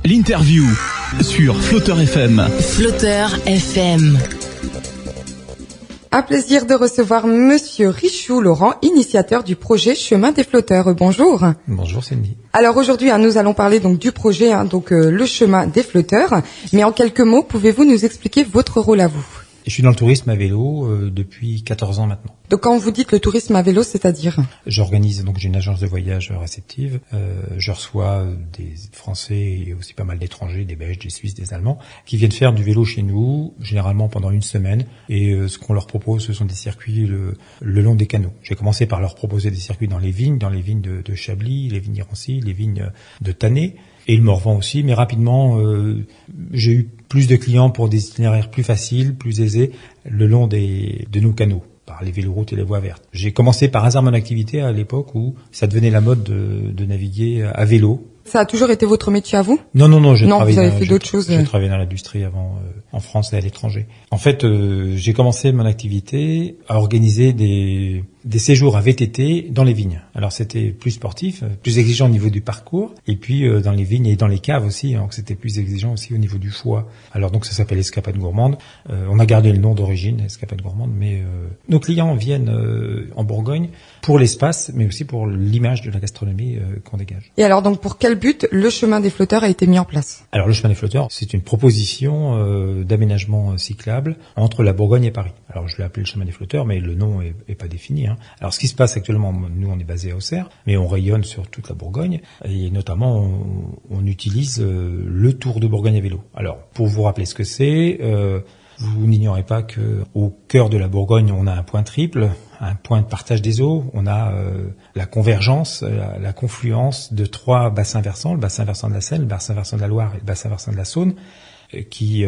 L'interview sur Flotteur FM. Flotteur FM. Un plaisir de recevoir Monsieur Richoux Laurent, initiateur du projet Chemin des Flotteurs. Bonjour. Bonjour Cindy. Alors aujourd'hui, nous allons parler donc du projet, le Chemin des Flotteurs. Mais en quelques mots, pouvez-vous nous expliquer votre rôle à vous ? Je suis dans le tourisme à vélo depuis 14 ans maintenant. Donc quand vous dites le tourisme à vélo, c'est-à-dire ? J'organise, donc j'ai une agence de voyage réceptive. Je reçois des Français et aussi pas mal d'étrangers, des Belges, des Suisses, des Allemands, qui viennent faire du vélo chez nous, généralement pendant une semaine. Et ce qu'on leur propose, ce sont des circuits le long des canaux. J'ai commencé par leur proposer des circuits dans les vignes de Chablis, les vignes d'Irancy, les vignes de Tannay. Et le Morvan aussi, mais rapidement, j'ai eu plus de clients pour des itinéraires plus faciles, plus aisés, le long de nos canaux, par les véloroutes et les voies vertes. J'ai commencé par hasard mon activité à l'époque où ça devenait la mode de naviguer à vélo. Ça a toujours été votre métier à vous ? Non, j'ai Non, travaillé vous avez fait d'autres choses. J'ai travaillé dans l'industrie avant, en France et à l'étranger. En fait, j'ai commencé mon activité à organiser des séjours à VTT dans les vignes. Alors c'était plus sportif, plus exigeant au niveau du parcours, et puis dans les vignes et dans les caves aussi, donc c'était plus exigeant aussi au niveau du choix. Alors donc ça s'appelle Escapade Gourmande. On a gardé le nom d'origine, Escapade Gourmande, mais nos clients viennent en Bourgogne pour l'espace, mais aussi pour l'image de la gastronomie qu'on dégage. Et alors donc pour quel but le Chemin des Flotteurs a été mis en place ? Alors le Chemin des Flotteurs, c'est une proposition d'aménagement cyclable entre la Bourgogne et Paris. Alors je l'ai appelé le Chemin des Flotteurs, mais le nom est pas défini. Alors ce qui se passe actuellement, nous on est basé à Auxerre, mais on rayonne sur toute la Bourgogne et notamment on utilise le Tour de Bourgogne à vélo. Alors pour vous rappeler ce que c'est, vous n'ignorez pas que au cœur de la Bourgogne on a un point triple, un point de partage des eaux, on a la convergence, la confluence de trois bassins versants, le bassin versant de la Seine, le bassin versant de la Loire et le bassin versant de la Saône, qui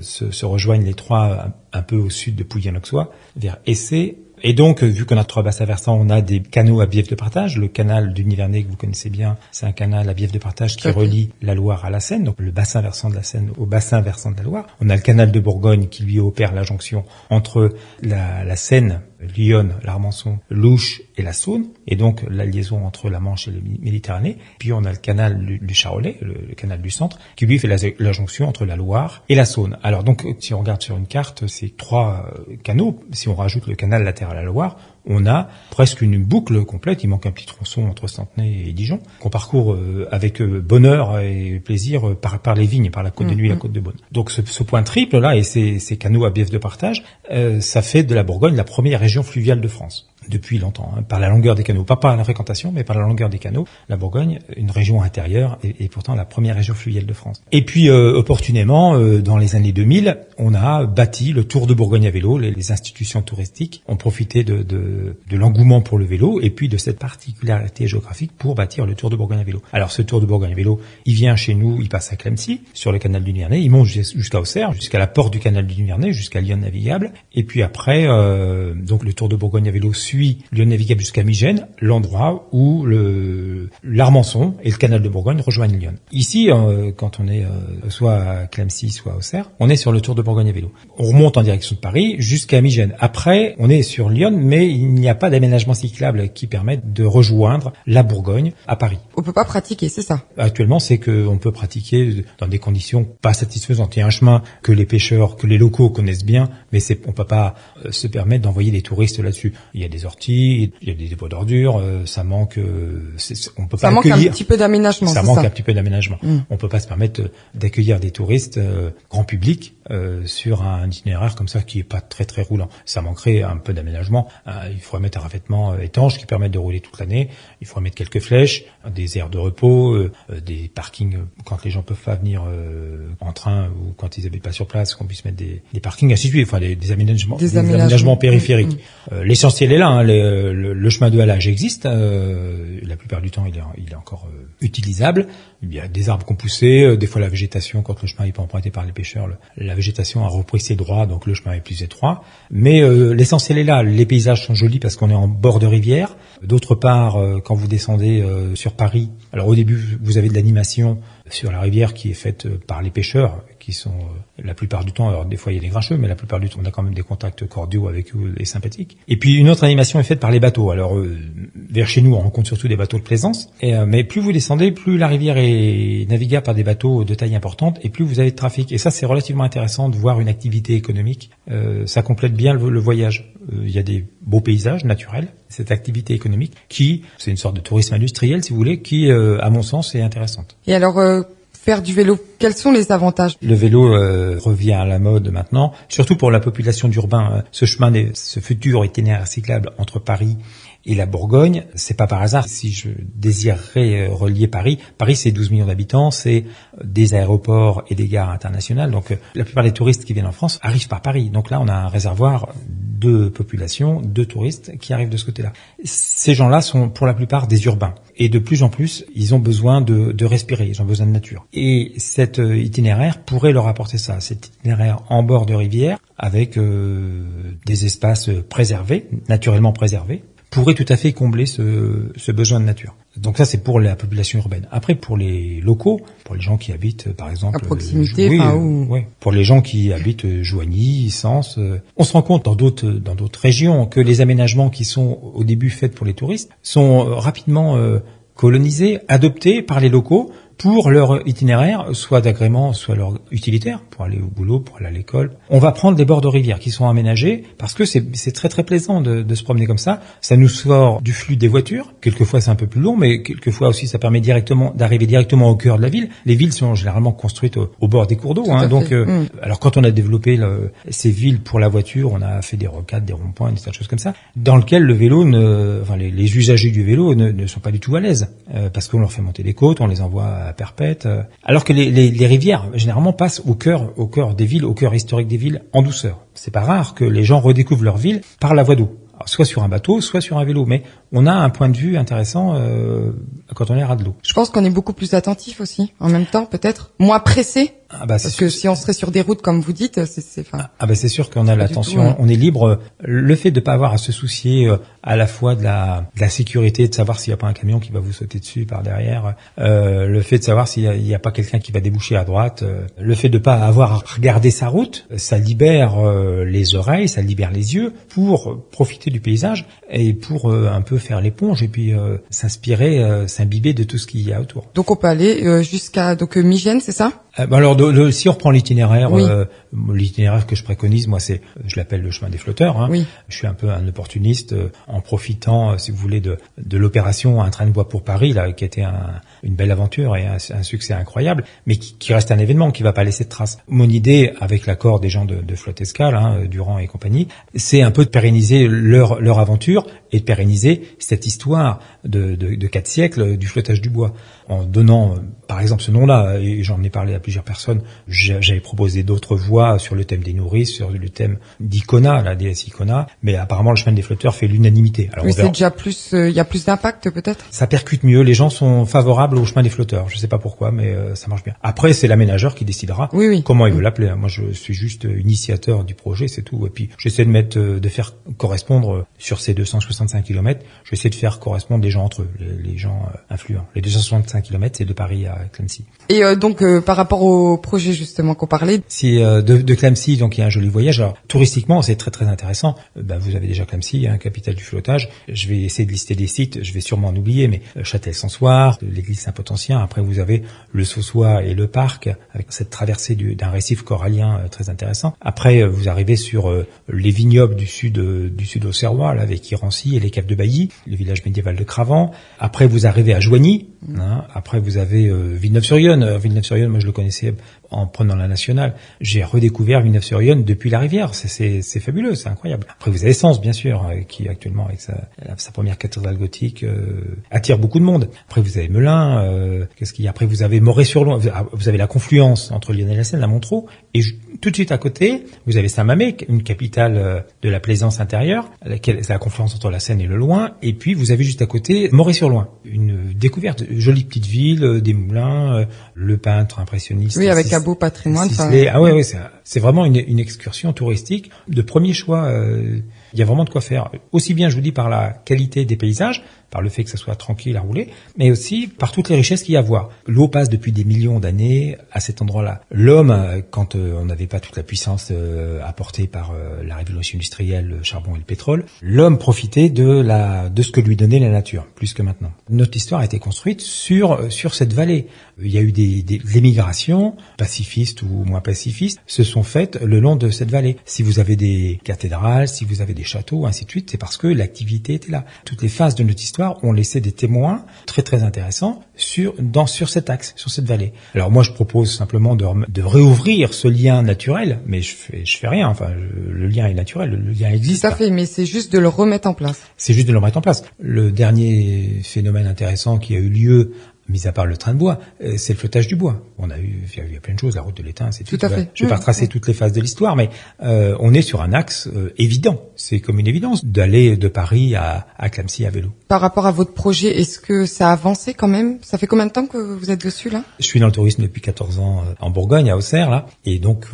se rejoignent les trois un peu au sud de Pouilly-en-Auxois, vers Essé. Et donc, vu qu'on a trois bassins versants, on a des canaux à bief de partage. Le canal du Nivernais, que vous connaissez bien, c'est un canal à bief de partage qui relie la Loire à la Seine, donc le bassin versant de la Seine au bassin versant de la Loire. On a le canal de Bourgogne qui lui opère la jonction entre la Seine, Lyon, l'Armançon, l'Ouche et la Saône, et donc la liaison entre la Manche et le Méditerranée. Puis on a le canal du Charolais, le canal du Centre, qui lui fait la jonction entre la Loire et la Saône. Alors donc, si on regarde sur une carte, ces trois canaux, si on rajoute le canal latéral à la Loire, on a presque une boucle complète. Il manque un petit tronçon entre Centenay et Dijon, qu'on parcourt avec bonheur et plaisir par les vignes, par la côte de Nuit et la côte de Beaune. Donc ce point triple là et ces canaux à bief de partage, ça fait de la Bourgogne la première région fluviale de France. Depuis longtemps, par la longueur des canaux, pas par la fréquentation, mais par la longueur des canaux, la Bourgogne, une région intérieure, et pourtant la première région fluviale de France. Et puis, opportunément, dans les années 2000, on a bâti le Tour de Bourgogne à vélo. Les institutions touristiques ont profité de l'engouement pour le vélo, et puis de cette particularité géographique pour bâtir le Tour de Bourgogne à vélo. Alors, ce Tour de Bourgogne à vélo, il vient chez nous, il passe à Clamecy, sur le canal du Nivernais, il monte jusqu'à Auxerre, jusqu'à la porte du canal du Nivernais, jusqu'à Lyon navigable, et puis après, donc le Tour de Bourgogne à vélo suit Lyon navigable jusqu'à Migène, l'endroit où l'Armançon et le canal de Bourgogne rejoignent Lyon. Ici, quand on est soit à Clamecy, soit à Auxerre, on est sur le Tour de Bourgogne à vélo. On remonte en direction de Paris jusqu'à Migène. Après, on est sur Lyon, mais il n'y a pas d'aménagement cyclable qui permette de rejoindre la Bourgogne à Paris. On peut pas pratiquer, c'est ça ? Actuellement, c'est qu'on peut pratiquer dans des conditions pas satisfaisantes. Il y a un chemin que les pêcheurs, que les locaux connaissent bien, mais on peut pas se permettre d'envoyer des touristes là-dessus. Il y a des orties, il y a des dépôts d'ordures, ça manque, on peut pas accueillir. Ça manque un petit peu d'aménagement, c'est ça ? Ça manque un petit peu d'aménagement. On peut pas se permettre d'accueillir des touristes grand public sur un itinéraire comme ça qui est pas très très roulant. Ça manquerait un peu d'aménagement. Il faudrait mettre un revêtement étanche qui permette de rouler toute l'année. Il faudrait mettre quelques flèches, des aires de repos, des parkings quand les gens peuvent pas venir en train ou quand ils habitent pas sur place, qu'on puisse mettre des parkings ainsi de suite. Enfin des aménagements périphériques. L'essentiel est là. Le chemin de halage existe. La plupart du temps, il est encore utilisable. Il y a des arbres qui ont poussé. Des fois, la végétation, quand le chemin n'est pas emprunté par les pêcheurs, la végétation a repris ses droits, donc le chemin est plus étroit. Mais l'essentiel est là. Les paysages sont jolis parce qu'on est en bord de rivière. D'autre part, quand vous descendez sur Paris, alors au début, vous avez de l'animation sur la rivière qui est faite par les pêcheurs, qui sont la plupart du temps, alors des fois il y a des grincheux, mais la plupart du temps on a quand même des contacts cordiaux avec eux et sympathiques. Et puis une autre animation est faite par les bateaux. Alors vers chez nous on rencontre surtout des bateaux de plaisance, mais plus vous descendez, plus la rivière est navigable par des bateaux de taille importante et plus vous avez de trafic. Et ça c'est relativement intéressant de voir une activité économique. Ça complète bien le voyage. Il y a des beaux paysages naturels, cette activité économique c'est une sorte de tourisme industriel si vous voulez, qui à mon sens est intéressante. Et alors faire du vélo, quels sont les avantages? Le vélo revient à la mode maintenant, surtout pour la population d'urbain. Ce futur itinéraire cyclable entre Paris et la Bourgogne, c'est pas par hasard. Si je désirerais relier Paris, c'est 12 millions d'habitants, c'est des aéroports et des gares internationales. Donc la plupart des touristes qui viennent en France arrivent par Paris. Donc là, on a un réservoir de population, de touristes qui arrivent de ce côté-là. Ces gens-là sont pour la plupart des urbains. Et de plus en plus, ils ont besoin de respirer, ils ont besoin de nature. Et cet itinéraire pourrait leur apporter ça, cet itinéraire en bord de rivière, avec des espaces préservés, naturellement préservés, pourrait tout à fait combler ce besoin de nature. Donc ça, c'est pour la population urbaine. Après, pour les locaux, pour les gens qui habitent, par exemple... À proximité, pour les gens qui habitent Joigny, Sens, on se rend compte dans d'autres régions que les aménagements qui sont au début faits pour les touristes sont rapidement colonisés, adoptés par les locaux pour leur itinéraire, soit d'agrément, soit leur utilitaire, pour aller au boulot, pour aller à l'école. On va prendre des bords de rivière qui sont aménagés parce que c'est très très plaisant de se promener comme ça. Ça nous sort du flux des voitures. Quelquefois c'est un peu plus long, mais quelquefois aussi ça permet d'arriver directement au cœur de la ville. Les villes sont généralement construites au bord des cours d'eau. Donc, alors quand on a développé ces villes pour la voiture, on a fait des rocades, des ronds-points, des tas de choses comme ça, dans lequel le vélo, les usagers du vélo ne sont pas du tout à l'aise parce qu'on leur fait monter des côtes, on les envoie à perpète, alors que les rivières généralement passent au cœur des villes, au cœur historique des villes, en douceur. C'est pas rare que les gens redécouvrent leur ville par la voie d'eau, alors, soit sur un bateau, soit sur un vélo, mais on a un point de vue intéressant quand on est ras de l'eau. Je pense qu'on est beaucoup plus attentif aussi, en même temps peut-être, moins pressé. Parce que si on serait sur des routes comme vous dites, c'est sûr qu'on a l'attention, on est libre. Le fait de pas avoir à se soucier à la fois de la sécurité, de savoir s'il n'y a pas un camion qui va vous sauter dessus par derrière, le fait de savoir s'il y a pas quelqu'un qui va déboucher à droite, le fait de pas avoir à regarder sa route, ça libère les oreilles, ça libère les yeux pour profiter du paysage et pour un peu faire l'éponge et puis s'inspirer, s'imbiber de tout ce qu'il y a autour. Donc on peut aller jusqu'à Migène, c'est ça? Alors, si on reprend l'itinéraire, l'itinéraire que je préconise, moi, je l'appelle le chemin des flotteurs. Oui. Je suis un peu un opportuniste, en profitant, si vous voulez, de l'opération Un train de bois pour Paris, là, qui a été une belle aventure et un succès incroyable, mais qui reste un événement, qui va pas laisser de traces. Mon idée, avec l'accord des gens de Flotte Escale, Durand et compagnie, c'est un peu de pérenniser leur aventure et de pérenniser cette histoire de 4 siècles du flottage du bois. En donnant, par exemple, ce nom-là, et j'en ai parlé à plusieurs personnes, j'avais proposé d'autres voies sur le thème des nourrices, sur le thème d'Icona, la déesse Icona, mais apparemment le chemin des flotteurs fait l'unanimité. Alors, c'est déjà plus, il y a plus d'impact peut-être? Ça percute mieux, les gens sont favorables au chemin des flotteurs, je sais pas pourquoi, mais ça marche bien. Après, c'est l'aménageur qui décidera comment il veut l'appeler. Moi, je suis juste initiateur du projet, c'est tout. Et puis, j'essaie de faire correspondre sur ces 265 km, j'essaie de faire correspondre les gens entre eux, les gens influents. Les 265 km, c'est de Paris à Clamecy. Et donc, par rapport au projet justement qu'on parlait, c'est de Clamecy, donc il y a un joli voyage. Alors, touristiquement, c'est très très intéressant. Vous avez déjà Clamecy, capitale du flottage. Je vais essayer de lister des sites, je vais sûrement en oublier, mais Châtel-Sansoir, l'église Saint-Potentien. Après, vous avez le Saussois et le parc, avec cette traversée d'un récif corallien très intéressant. Après, vous arrivez sur les vignobles du sud Auxerrois, là, avec Irancy et les caves de Bailly, le village médiéval de Cravant. Après, vous arrivez à Joigny. Après, vous avez Villeneuve-sur-Yonne. Villeneuve-sur-Yonne, moi, je le connaissais en prenant la nationale. J'ai redécouvert Villeneuve-sur-Yonne depuis la rivière. C'est fabuleux, c'est incroyable. Après, vous avez Sens, bien sûr, qui actuellement, avec sa première cathédrale gothique, attire beaucoup de monde. Après, vous avez Melun. Qu'est-ce qu'il y a? Après, vous avez Moret-sur-Loing. Vous avez la confluence entre Lyon et la Seine, la Montreux. Et tout de suite à côté, vous avez Saint-Mamé, une capitale de la plaisance intérieure, c'est la confluence entre la Seine et le Loing. Et puis, vous avez juste à côté Moret-sur-Loing. Une découverte, jolie petite ville, des moulins, le peintre impressionniste. Oui, avec un beau patrimoine. C'est vraiment une excursion touristique de premier choix. Il y a vraiment de quoi faire. Aussi bien, je vous dis, par la qualité des paysages, par le fait que ça soit tranquille à rouler, mais aussi par toutes les richesses qu'il y a à voir. L'eau passe depuis des millions d'années à cet endroit-là. L'homme, quand on n'avait pas toute la puissance apportée par la révolution industrielle, le charbon et le pétrole, l'homme profitait de ce que lui donnait la nature, plus que maintenant. Notre histoire a été construite sur cette vallée. Il y a eu des migrations, pacifistes ou moins pacifistes, se sont faites le long de cette vallée. Si vous avez des cathédrales, si vous avez des châteaux, ainsi de suite, c'est parce que l'activité était là. Toutes les phases de notre histoire ont laissé des témoins très très intéressants sur cet axe, sur cette vallée. Alors moi je propose simplement de réouvrir ce lien naturel, mais je fais rien. Enfin, le lien est naturel, le lien existe. Tout à fait, mais c'est juste de le remettre en place. C'est juste de le remettre en place. Le dernier phénomène intéressant qui a eu lieu, mis à part le train de bois, c'est le flottage du bois. Il y a plein de choses, la route de l'étain, c'est tout. Tout à fait. Je vais pas retracer toutes les phases de l'histoire, mais on est sur un axe évident. C'est comme une évidence d'aller de Paris à Clamecy à vélo. Par rapport à votre projet, est-ce que ça a avancé quand même? Ça fait combien de temps que vous êtes dessus là? Je suis dans le tourisme depuis 14 ans en Bourgogne, à Auxerre là, et donc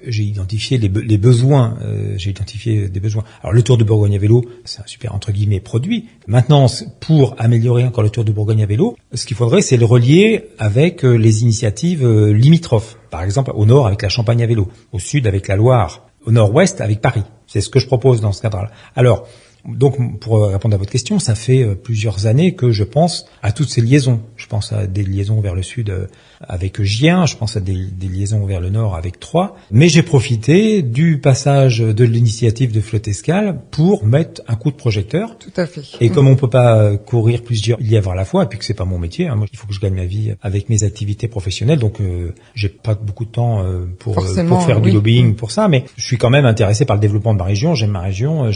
j'ai identifié les besoins. J'ai identifié des besoins. Alors le Tour de Bourgogne à vélo, c'est un super entre guillemets produit. Maintenant, pour améliorer encore le Tour de Bourgogne à vélo, ce qu'il faudrait, c'est le relier avec les initiatives limitrophes. Par exemple, au nord avec la Champagne à vélo, au sud avec la Loire, au nord-ouest avec Paris. C'est ce que je propose dans ce cadre-là. Alors, donc, pour répondre à votre question, ça fait plusieurs années que je pense à toutes ces liaisons. Je pense à des liaisons vers le sud avec Gien, je pense à des liaisons vers le nord avec Troyes. Mais j'ai profité du passage de l'initiative de Flotte Escale pour mettre un coup de projecteur. Tout à fait. Et comme on peut pas courir plusieurs lièvres à la fois, et puis que c'est pas mon métier, moi, il faut que je gagne ma vie avec mes activités professionnelles, donc j'ai pas beaucoup de temps pour faire du lobbying pour ça, mais je suis quand même intéressé par le développement de ma région. J'aime ma région,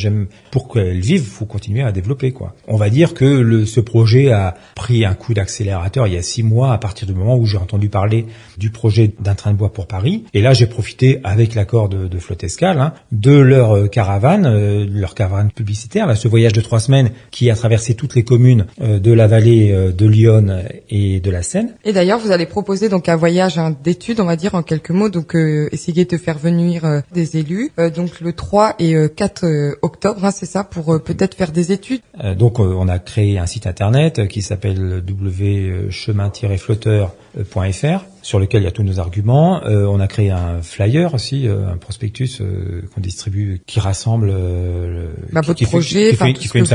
pour qu'elle vive, faut continuer à développer quoi. On va dire que ce projet a pris un coup d'accélérateur il y a 6 mois à partir du moment où j'ai entendu parler du projet d'un train de bois pour Paris. Et là, j'ai profité avec l'accord de Flotte Escale de leur caravane publicitaire, là, ce voyage de 3 semaines qui a traversé toutes les communes de la vallée de l'Yonne et de la Seine. Et d'ailleurs, vous allez proposer donc un voyage d'études, on va dire en quelques mots, donc essayer de faire venir des élus, donc le 3 et 4 octobre, c'est ça, pour peut-être faire des études. Donc on a créé un site internet qui s'appelle www.chemin-flotteur.fr sur lequel il y a tous nos arguments. On a créé un flyer aussi, un prospectus qu'on distribue, qui rassemble votre projet, qui fait une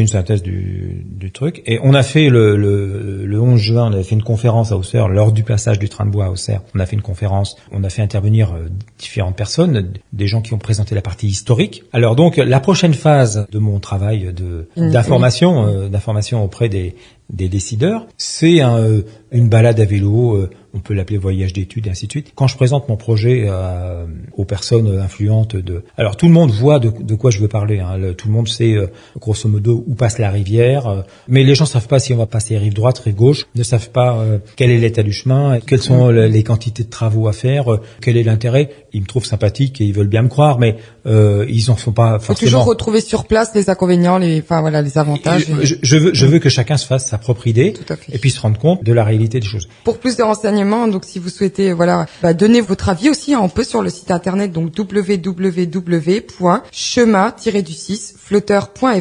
synthèse du truc. Et on a fait le 11 juin, on avait fait une conférence à Auxerre lors du passage du train de bois à Auxerre. On a fait une conférence, on a fait intervenir différentes personnes, des gens qui ont présenté la partie historique. Alors donc la prochaine phase de mon travail d'information auprès des décideurs, c'est une balade à vélo, on peut l'appeler voyage d'études et ainsi de suite. Quand je présente mon projet aux personnes influentes alors tout le monde voit de quoi je veux parler, tout le monde sait grosso modo où passe la rivière, mais les gens savent pas si on va passer rive droite, rive gauche, ne savent pas quel est l'état du chemin, quelles sont les quantités de travaux à faire, quel est l'intérêt. Ils me trouvent sympathique et ils veulent bien me croire, mais ils en sont pas forcément. Faut toujours retrouver sur place les inconvénients, les avantages. Je veux que chacun se fasse sa propre idée et puis se rendre compte de la réalité des choses. Pour plus de renseignements, donc si vous souhaitez donner votre avis aussi, on peut sur le site internet donc www.chemin-flotteur.fr